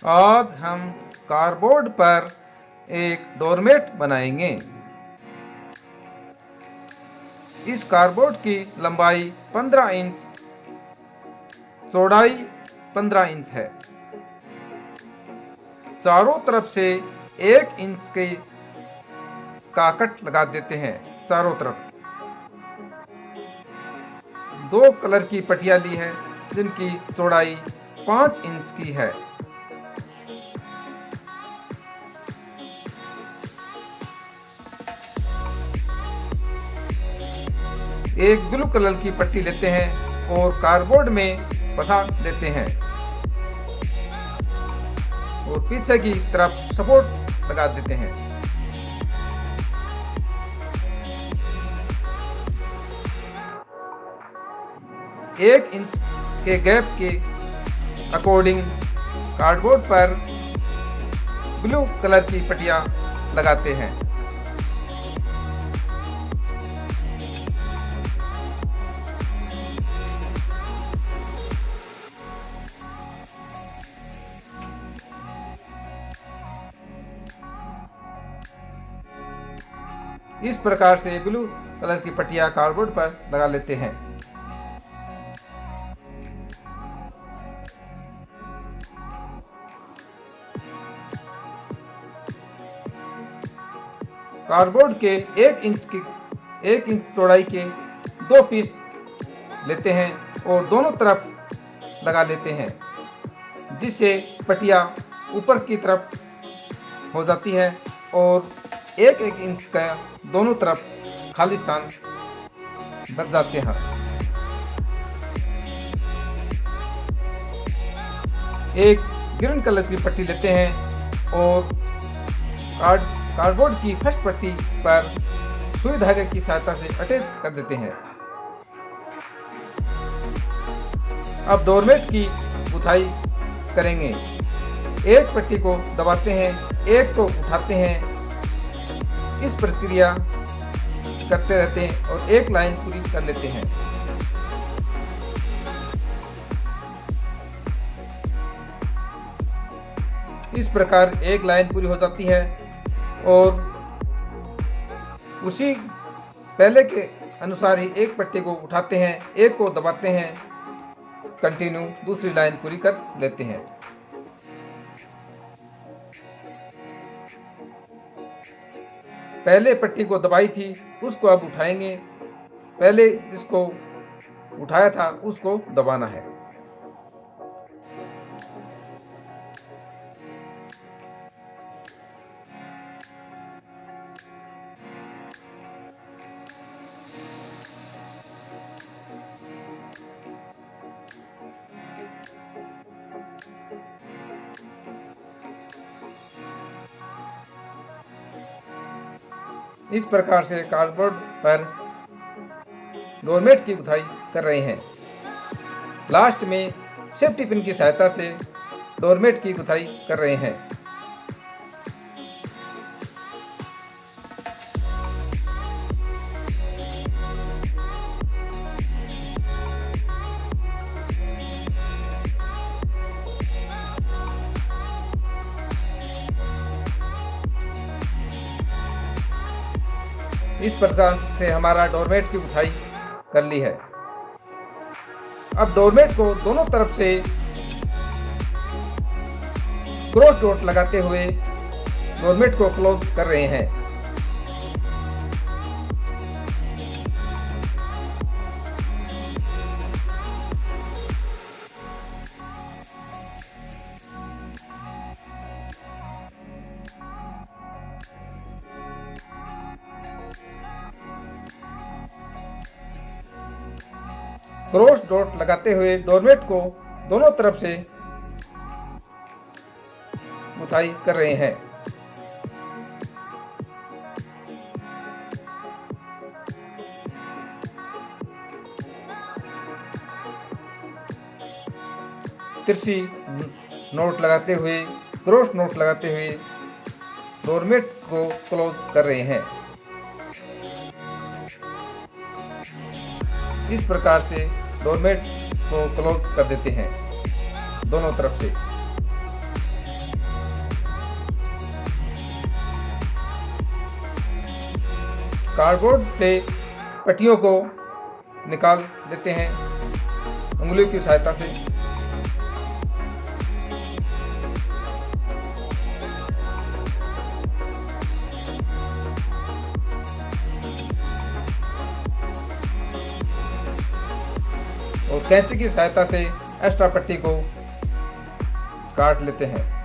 आज हम कार्डबोर्ड पर एक डोरमेट बनाएंगे। इस कार्डबोर्ड की लंबाई 15 इंच, चौड़ाई 15 इंच है। चारों तरफ से 1 इंच के का कट लगा देते हैं। चारों तरफ 2 कलर की पट्टियां ली है जिनकी चौड़ाई 5 इंच की है। एक ब्लू कलर की पट्टी लेते हैं और कार्डबोर्ड में फंसा देते हैं और पीछे की तरफ सपोर्ट लगा देते हैं। एक इंच के गैप के अकॉर्डिंग कार्डबोर्ड पर ब्लू कलर की पट्टियां लगाते हैं। इस प्रकार से ब्लू कलर की पट्टियां कार्डबोर्ड पर लगा लेते हैं। कार्डबोर्ड के 1 इंच चौड़ाई के 2 पीस लेते हैं और दोनों तरफ लगा लेते हैं, जिससे पट्टियां ऊपर की तरफ हो जाती है और 1 इंच का दोनों तरफ खाली स्थान बच जाते हैं। एक ग्रीन कलर की पट्टी लेते हैं और कार्डबोर्ड की फर्स्ट पट्टी पर सुई धागे की सहायता से अटैच कर देते हैं। अब डोरमेट की गुथाई करेंगे। एक पट्टी को दबाते हैं, एक को उठाते हैं। इस प्रक्रिया करते रहते हैं और एक लाइन पूरी कर लेते हैं। इस प्रकार एक लाइन पूरी हो जाती है और उसी पहले के अनुसार ही एक पट्टी को उठाते हैं, एक को दबाते हैं, कंटिन्यू दूसरी लाइन पूरी कर लेते हैं। पहले पट्टी को दबाई थी उसको अब उठाएंगे, पहले जिसको उठाया था उसको दबाना है। इस प्रकार से कार्डबोर्ड पर डोरमेट की गुथाई कर रहे हैं। लास्ट में सेफ्टी पिन की सहायता से डोरमेट की गुथाई कर रहे हैं। इस प्रकार से हमारा डोरमेट की गुथाई कर ली है। अब डोरमेट को दोनों तरफ से क्रॉस डॉट लगाते हुए डोरमेट को क्लोज कर रहे हैं। क्रॉस डॉट लगाते हुए डोरमेट को दोनों तरफ से गुथाई कर रहे हैं। तिरछी नोट लगाते हुए, क्रॉस नोट लगाते हुए डोरमेट को क्लोज कर रहे हैं। इस प्रकार से डोरमेट को क्लोज कर देते हैं दोनों तरफ से। कार्डबोर्ड से पट्टियों को निकाल देते हैं उंगलियों की सहायता से। और कैंची की सहायता से एक्स्ट्रा पट्टी को काट लेते हैं।